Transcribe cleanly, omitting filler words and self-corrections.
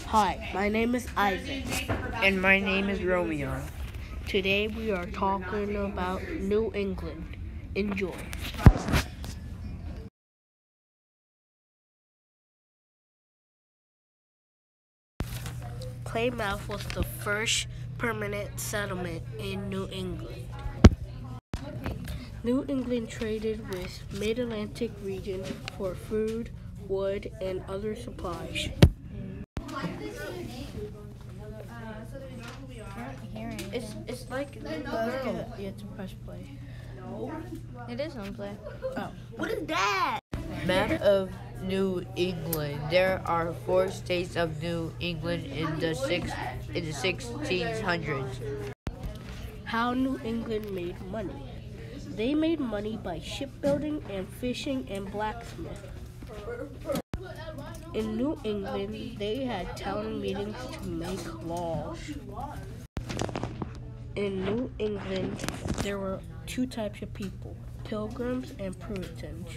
Hi, my name is Ivan. And my name is Romeo. Today we are talking about New England. Enjoy. Plymouth was the first permanent settlement in New England. New England traded with Mid-Atlantic region for food, wood, and other supplies. It's like the girl. You have to press play. It is on play. Oh, what is that? Map of New England. There are 4 states of New England in the 1600s. How New England made money. They made money by shipbuilding and fishing and blacksmith. In New England, they had town meetings to make laws. In New England, there were 2 types of people, Pilgrims and Puritans.